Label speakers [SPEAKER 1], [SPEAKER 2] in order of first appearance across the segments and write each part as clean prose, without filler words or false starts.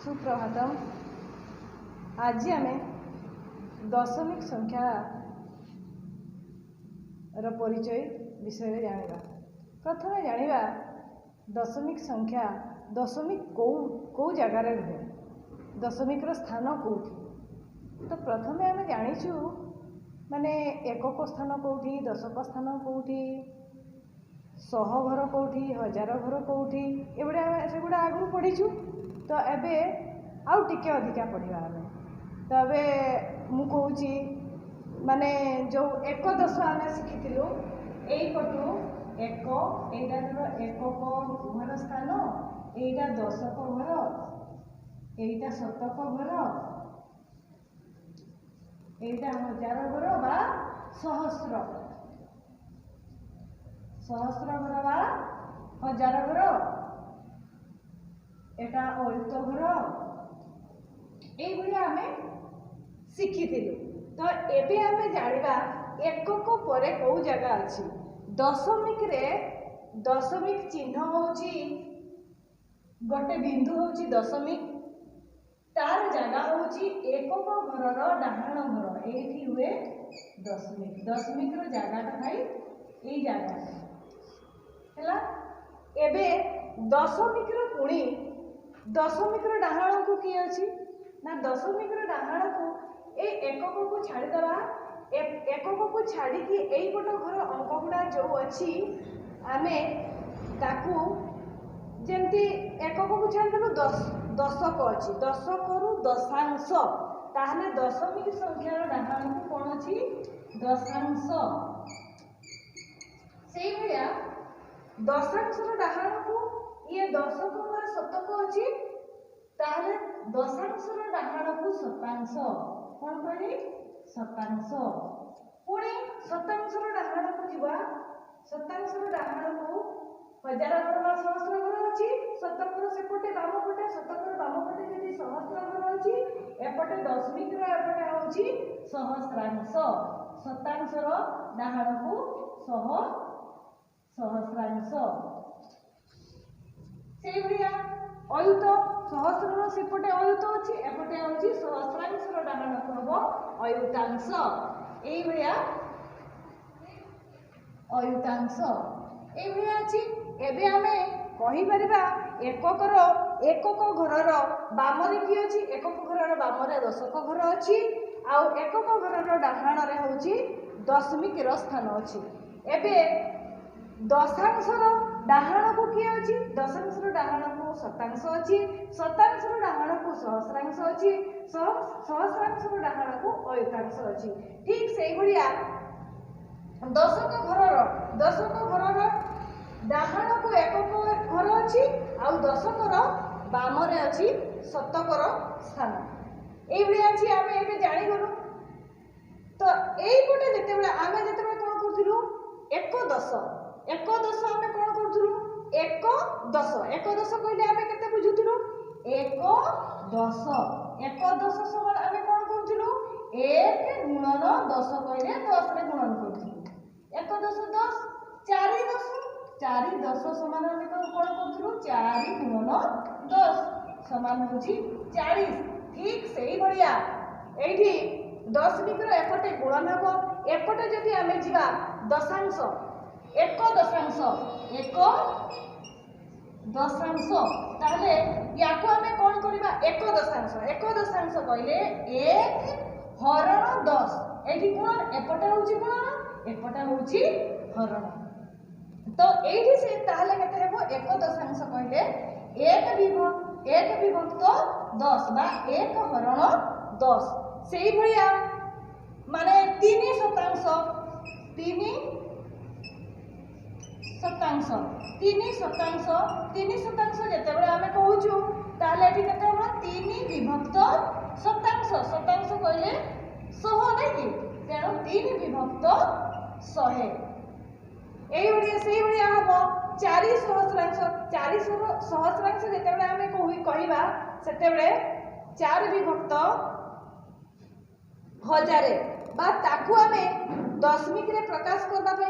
[SPEAKER 1] सुप्रभातम। आज आम दशमिक संख्या परिचय विषय जाना। प्रथम जाना दशमिक संख्या दशमिक कौ जगार रुहे, दशमिक स्थान कौटी। तो प्रथम आम जाचु माने एकक स्थान कौटी, दशक स्थान कौटी, शह घर कौटी, हजार घर कौटी, एगुड़ा सेगुड़ा आगु पढ़ीचु। तो एबे आउ टिके अधिका पढ़ा आम। तो एबे मु कहूची माने जो एक दश आम शिखिलु एपटू एक एटा एकक घर स्थान, एटा दशक घर, एटा शतक घर, एटा हजार घर बा सहस्र सहस्र घर बा हजार घर, एटा अयुत घर, ये आम शिखिलु। तो एबे आम जाना एकक पर कौ जगह अच्छी। दशमिक रे दशमिक चिन्ह होची गोटे बिंदु होची दशमिक, तार जगह होची एकक घर डाहाण घर, एठी हुए दशमिक। दशमिक रो जगह भाई यही जगह है। एबे दशमिक रो पुणी दशमिक डाहाण को किए अच्छी ना, दशमिक डाहाण को ए एकक को छाड़ीदवा। एकक को छाड़ी एपट घर अंक गुड़ा जो अच्छी आमे ताकू जमती एकक को छाड़देलु दशक अच्छी, दशक रु दशांश, ताहले दशमिक संख्यार डाहाण को कौन अच्छी दशांश। से भाया दशांशर डाहाण को ये दशक पर शतक अच्छी, ताहले दशांशर डाहाण को शतांश कौन करी शतांश। पुणी शतांशर डाहाण को जीवा, शतांशर डाहाण को हजार घर बा सहस्र घर अच्छी, शतकर सेपटे बाम पटे, शतकर बाम पटे जदि सहस्र घर अच्छी, एपटे दशमिक एपटे होची सहस्रांश। शतांशर डाहाण को सहस्रांश। से भलिया अयुत सहस्र सेपटे अयुत अच्छी, एपटे होची सहस्रांशर डाहाण को हबो अयुतांश। एई भलिया अयुतांश एई भलिया अछि। एबे आमे कहि परिबा एकक घरर बामरे कि अछि, एकक घरर बामरे दशक घर अछि, आउ एकक घरर डाहाण रे होची दशमिक रो स्थान अछि। एबे दशांशर डाहाण को किए अछि, दशांशर डाहाण को शतांश अछि, शतांशर डाहाण को सहस्रांश अछि, सहस्रांशर डाहाण को अयुतांश अछि। ठीक सेई भलिया दशक घरर डाहाण को एकक घर अच्छी, आउ दशकर बामरे अच्छी शतकर स्थान। ये आम ये जागलु। तो यहीपटे जिते आम जिते कौन करूँ एक दश आम कौन करूँ एक दश कहले आम के बुझुलु एक दश समान आम कौन करूँ एक गुणन 10 कहले 10 रे गुणन करूँ एक दश 10 4 10 समान आम कौन करूँ 4 गुणन 10 समान होची 40। ठीक से भाया ये दशमिक एपटे गुणन हम, एपटे जदि आम जा दशांश एक दशांश ताहले याको आम कौन करबा एक दशांश कहले 1 हरण 10, एठी गुणन एपटे होची गुणन एपटे होची हरण। तो एठी से ताहले केते हेबो एक दशांश कहले 1 विभक्त 10 बा 1 हरण 10। सेही भलिया माने 3 शतांश जेतेबेले आमे कहूछु ताहले एठी केते हो 3 विभक्त शतांश। शतांश कहले 100 नै कि, तेणु 3 विभक्त 100। एई भलिया सेही भलिया हबो 4 सहस्रांश जेतेबेले आमे कहिबा सेतेबेले 4 विभक्त 1000 बा ताकू आमे दशमिक रे प्रकाश करबा पई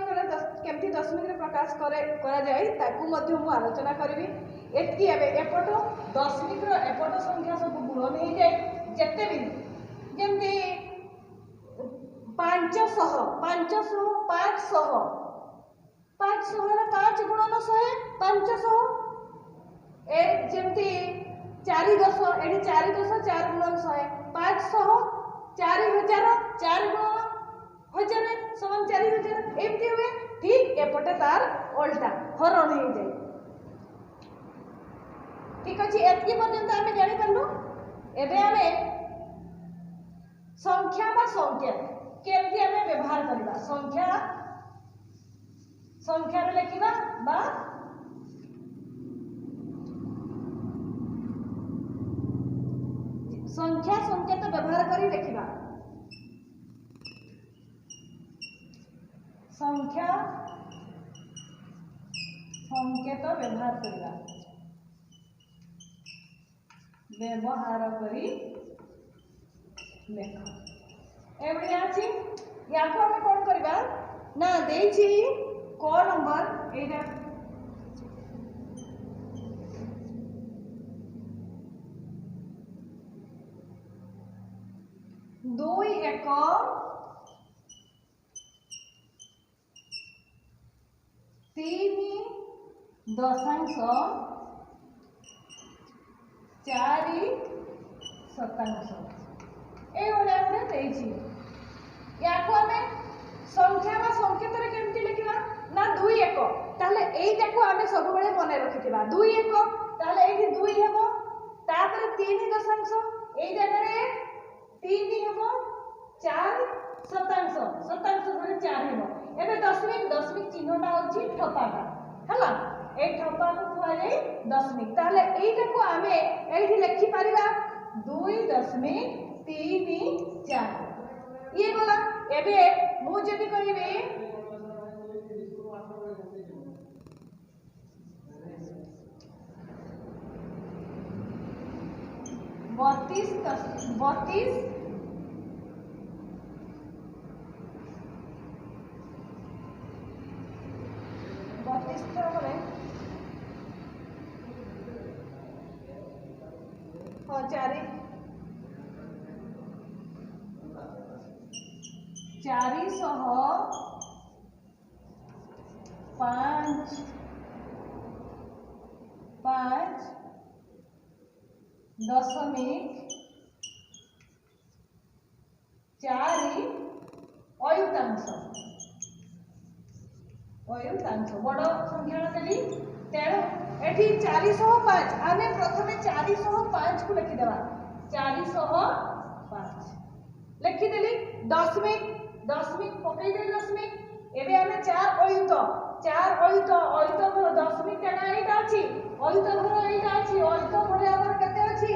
[SPEAKER 1] केमती दशमिक रे प्रकाश करा जाए ताकू मध्य मु आलोचना करबी। एतकी एबे एपट दशमिक रो एपट संख्या सब गुणन हो जाए जेते भी जेमती 500 500 500 500 रे 5 गुणन 100 500 ए जेमती 4 10 एडी 4 10 4 गुणन 100 500 4000 4 गुणन 1000 समान 4000 एमती हुए। ठीक एपटे तार उल्टा हरण हो जाए। ठीक अछि एतकी पर्यंत आमे जानि परलु। एबे आमे संख्या बा संख्या केमती आमे व्यवहार करबा संख्या रे लिखिबा बा संख्या संकेत व्यवहार करी लिखिबा संख्या संकेत व्यवहार करिबा व्यवहार करी लेख एबडी आछि। याको हम कोन करबा ना देछि क नंबर एटा 2 1 3 दशांश 4 शतांश ए ओडा हमरे देछि। याको हमें संख्या बा संकेत रे केमती लिखिबा ना 2 1 ताले एइटाको हमें सब बेले मने रखिथिबा 2 1 ताले एठी 2 हेबो तापर 3 दशांश एइ जगह रे 3 हेबो 4 शतांश शतांश घरे 4 हेबो। एबे दशमिक चिन्हटा होछि ठपाटा हला ए ठपा को खुआ जाई दशमिक ताले एइटाको हमें एठी लिखि परिबा 2.34 ये बोला। एबे मु जदी कहिबे 32 थोड़े हाँ 405 दशमिक 4 अयुतांश बड़ संख्या देली तेणु एठी 405 आमे प्रथमे 405 को लिखि देबा 405 लिखि देली दशमिक पकई दे दशमिक एबे आमे 4 अयुत घर दशमिक केना एटा अछि अयुत घर एटा अछि अयुत घरे हमर कते अछि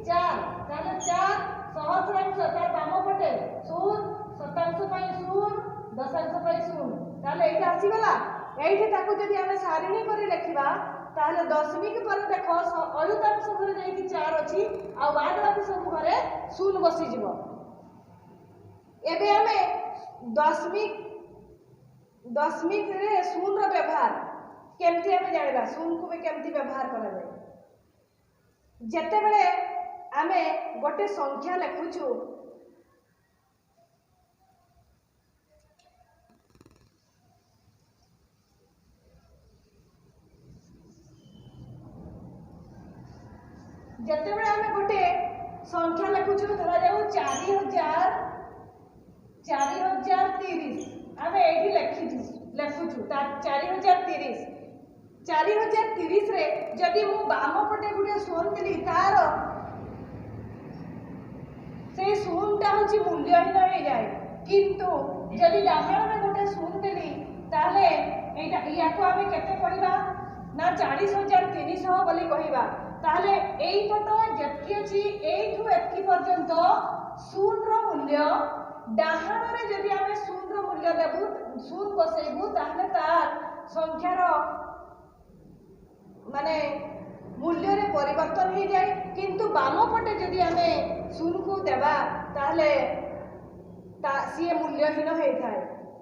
[SPEAKER 1] 4 ताले 4 सहस्रांश तार बाम पटे 0 शतांश पई 0 दशांश पई 0 ताले एटा आसी गला। एठी ताकू जदी हमें सारिणी करे लिखिबा ताले दशमिक पर देखो अयुतांश घरे जेकी 4 अछि आ बाद बाकी सब घरे 0 बसी जिवो। एबे हमें दशमिक रे 0 रो व्यवहार केमती हमें जानिबा 0 को भी केमती व्यवहार करा जाय। जते बेले हमें गोटे संख्या लिखुछु जते बेले हमें गोटे संख्या लिखुछु धरा जाऊ 4030 हमें एठी लिखुछु ता 4030 रे जदी मु बाम पटे गुटे सोन दिली तार से सोनटा होची मूल्यहीन हो जाए किंतु जदी डाहाण में गोटे सोन दिली ताले एटा याको हमें केते पढिबा ना 40300 बोली कहिबा ताले एई पट जत्की अछि एठु एतकी पर्यंत शून रो मूल्य डाहाण रे जदी हमें शून रो मूल्य देबु शून बसेबु ताले तार संख्यार माने मूल्य रे परिवर्तन हो जाए किंतु बाम पटे जदी हमें शून को देबा ताले सी मूल्यहीन हो थाए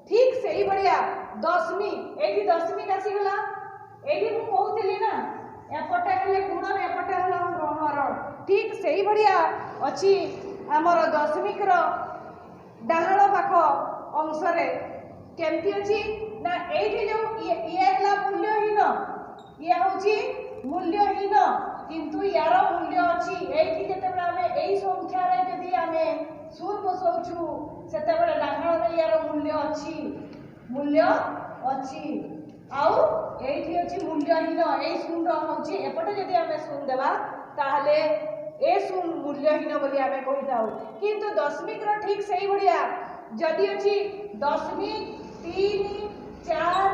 [SPEAKER 1] ठीक से बढ़िया दशमिक एठी दशमिक आसीगला एठी मु कहूଥିଲି ना एपटे हेले गुणन एपटे हेला हरण ठीक से बढ़िया अछि हमर दशमिक रो डाहाण पाख अंश रे केमती अछि ना एठी जो ये हला मूल्यहीन ये होछि मूल्यहीन किंतु यार मूल्य अछि एठी जेतेबेले आमे एई संख्या रे जदी आमे शून्य बसौछु सेतेबेले डाहाण रे यार मूल्य अछि आउ एठी अछि मूल्यहीन एई शून्य होछि एपटे जदी आमे शून्य देबा ताहले ए शून्य मूल्यहीन बोली आमे कहिताउ किंतु दशमिक रो ठीक सही बढ़िया जदी अछि दशमिक 3 4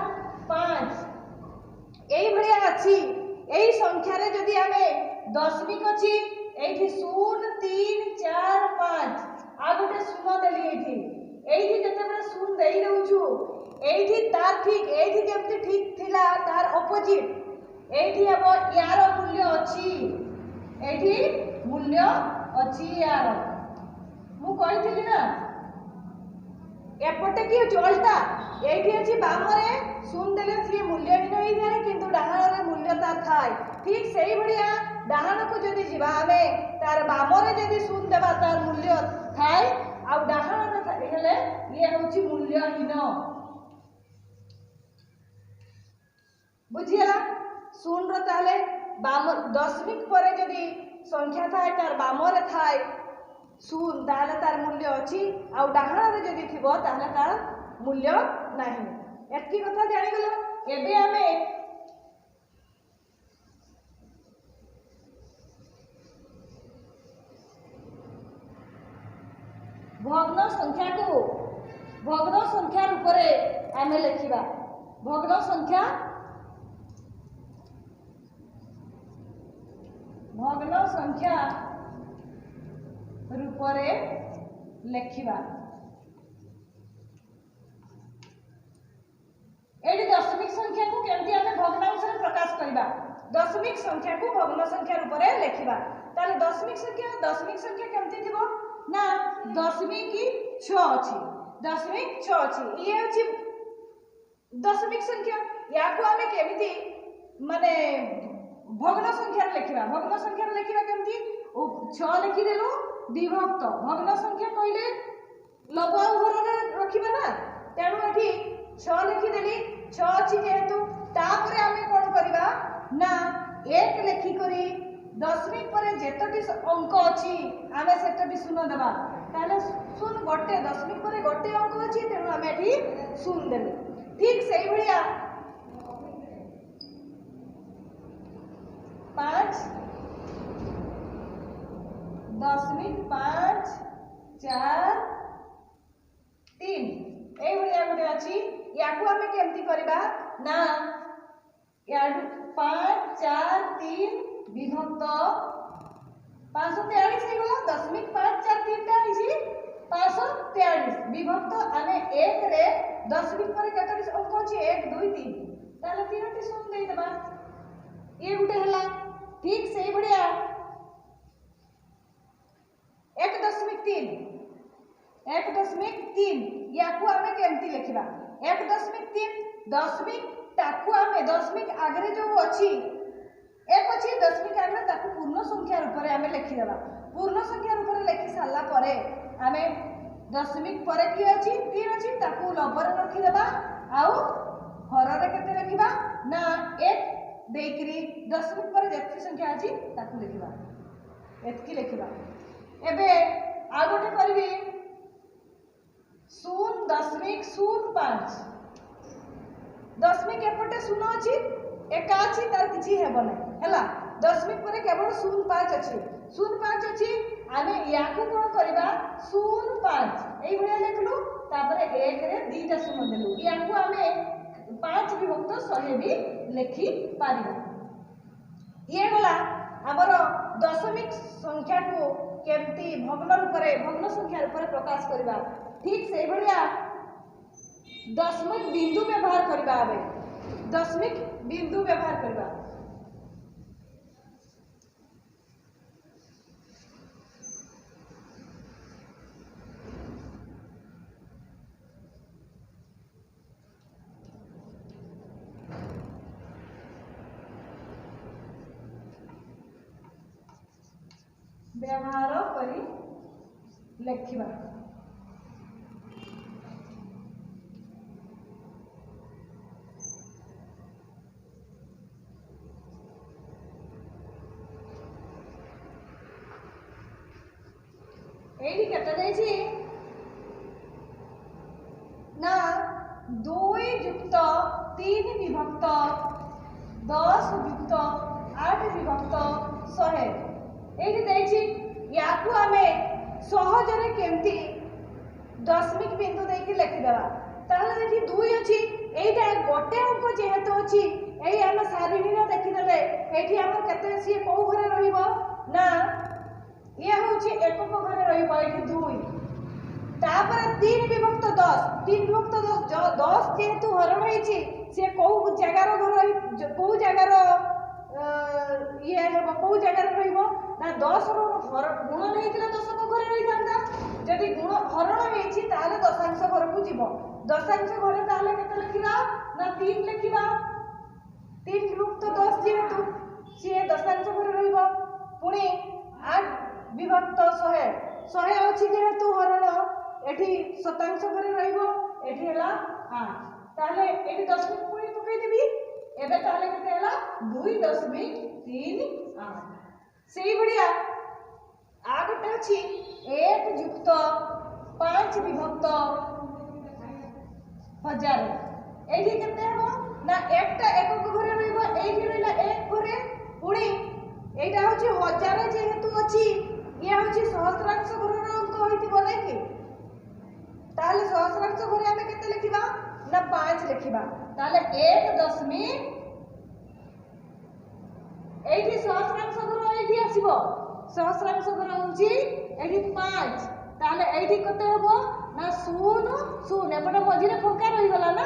[SPEAKER 1] 5 एई बढ़िया अछि एई संख्या रे जदी आमे दशमिक अछि एठी 0 3 4 5 आ गोटे शून्य देली एठी जेतेबेले शून्य देई दउछु एठी तार ठीक एठी जेमति ठीक थिला तार ऑपोजिट एठी अब यार मूल्य अछि एठी मूल्य अछि यार मु कहिथिली ना एपटे कि उल्टा एठी अछि बामरे शून्य देले सी मूल्यहीन होई जाय किंतु डाहाण रे मूल्यता थाय ठीक सही बढ़िया डाहाण को जदी जिबा हमें तार बामरे जदी शून्य देबा तार मूल्य थाय आ डाहाण रे हेले ये होछि मूल्यहीन बुझियला शून्य ताले बाम दशमिक परे जदी संख्या थाय तार बामरे थाय शून्य ताले तार मूल्य अछि आ डाहाण रे जदी थिबो ताले तार मूल्य नाही एतकी कथा जानि गेलो एबे हमें भग्न संख्या रूप में आमे लिखिबा भग्न संख्या रूप में लिखिबा एडी दशमिक संख्या को केमती आमे भग्नांश रे प्रकाश करिबा दशमिक संख्या को भग्न संख्या रूप में लिखिबा ताले दशमिक संख्या केमती थिबो ना दशमिक 6 अछि दशमिक 6 अछि ये अछि दशमिक संख्या याको आमे केमिति माने भग्न संख्या लिखिबा केमिति 6 लिखि देलु विभक्त भग्न संख्या कइले लघु हर रे रखिबा ना तेनु एठी 6 लिखि देली 6 अछि जेहेतु तापरे आमे कोन करिबा ना 1 लिखि करी दशमिक परे जेतोटी अंक अछि आमे सेतोटी शून्य देबा ताले शून्य गोटे दशमिक परे गोटे अंक अछि तेनु आमे एठी शून्य देबे ठीक सही बढ़िया 5 दशमिक 5 4 3 ए बढ़िया गोटे अछि याकू आमे केमती करबा ना याडू 5 4 3 विभक्त 543 हे गला दशमिक 5 4 3 टा इसी 543 विभक्त आने 1 रे दशमिक पर केतरी अंक अछि 1 2 3 ताले तीनटी शून्य देई देबा ये गुटे हला ठीक सही बढ़िया 1.3 याकू आमे केमती लिखिबा 1.3 दशमिक टाकू आमे दशमिक आगरे जो अछि एक अछि दशमिक आगरे ताकू पूर्ण संख्या रूप रे आमे लिखि देबा पूर्ण संख्या रूप रे लिखि साला परे आमे दशमिक परे की अछि 3 अछि ताकू लबर रखि देबा आउ हर रे केते लिखिबा ना 1 देकरी दशमिक परे जेति संख्या अछि ताकू लिखिबा एतकी लिखिबा एबे आ गोटे करबी 0.05 दशमिक एपटे 0 अछि एका अछि तार किछि हेबो नै हैला दशमिक परे केवल 0.5 अछि 0.5 अछि आमे याकू कोन करबा 0.5 एई भलिया लिखलु तापरे 1 रे दीटा शून्य देलु याकू आमे 5 विभक्त 100 भी लिखि पारिबा ये गला हमर दशमिक संख्या को केमती भग्न रूप रे भग्न संख्या रूप रे प्रकाश करबा ठीक से बढ़िया दशमिक बिंदु व्यवहार करबा आबे दशमिक बिंदु व्यवहार करबा व्यवहार करी लिखिबा। एठी केते देछि ना 2 युक्त 3 विभक्त 10 युक्त 8 विभक्त 100 एठी देछि। याकू आमे सहजरे केमती दशमिक बिंदु देकी लिखिदेवा। ताहले एठी 2 अछि, एटा गोटे अंक जेहेतु अछि, एई हम सारिणी रे देखिदेले एठी हमर केते सी को घरे रहिबो ना ये होछि एकक घरे रहिबो एठी 2। तापर 3 विभक्त 10 3 विभक्त 10 जेहेतु हरण होइछि से को जगार घर को जगार ये हेबो को जगार रहिबो ना 10 रो गुण नहितला 10 को घरे रहि जांदा। जदि गुण हरण होइछि ताले दशांश घर को जीवो। दशांश घरे ताले केते लिखिबा ना 3 लिखिबा। 3 विभक्त 10 जेहेतु से दशांश घरे रहिबो। पुणी 8 विभक्त 100 अछि जेहेतु हरण एठी शतांश घरे रहिबो। एठी हला 8 ताले एठी दशमिक पुणी पकई देबी। एबे ताले केते हला 2.38। सेही बढ़िया आ गोटे अछि 1 युक्त 5 विभक्त 1000 एठी केते हेबो ना एकटा एकक घरे रहिबो। एठी रहिला 1 घरे पुणी एटा होछि 1000 जेहेतु अछि ये होछि सहस्रांश घरर अंक होइतिबो नै कि ताले सहस्रांश घरे हमें केते लिखिबा ना 5 लिखिबा। ताले 1 दशमिक एठी सहस्रांश घर एठी आसीबो। सहस्रांश घर होछि एठी 5 ताले एठी कते हेबो ना 0 0 एपटे मझिरे फंका रहि गला ना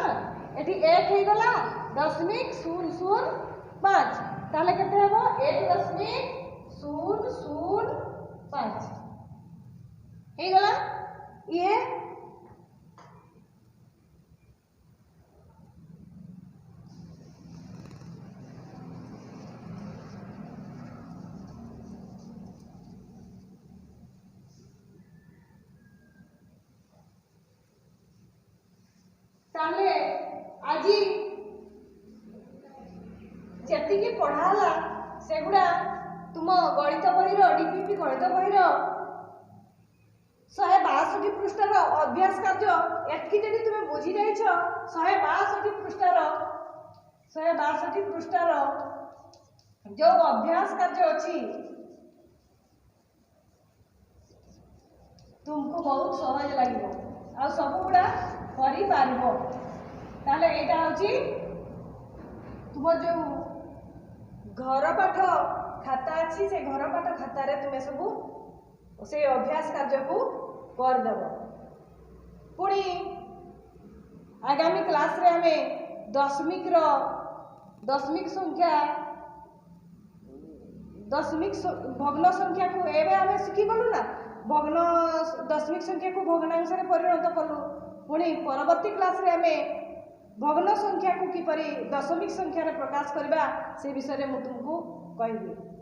[SPEAKER 1] एठी 1 हे गला दशमिक 005 ताले केते हेबो 1.005 हे गला ये ताले आजी जति की पढ़ाला सेगुडा तुम गणित बहिर डीपीपी गणित बहिर 162 पृष्ठार अभ्यास कार्य एतकी जदि तुम बुझी जाइछ 162 पृष्ठार जो अभ्यास कार्य अछि तुमको बहुत सहज लागिबो आ सब गुडा करि पारिबो। ताले एटा होची तुम जो घर पाठ खाता अच्छी से घर पाठ खाता रे तुम सब से अभ्यास कार्य को कर देव। पुणी आगामी क्लास रे हमें दशमिक संख्या भग्न संख्या को एबे हमें शिखी गलु ना भग्न दशमिक संख्या को भग्नांश रे परिणत कलु। पुणी परवर्ती क्लास रे हमें भग्न संख्या को किपरि दशमिक संख्या रे प्रकाश करबा से विषय रे मु तुमको कहिबी।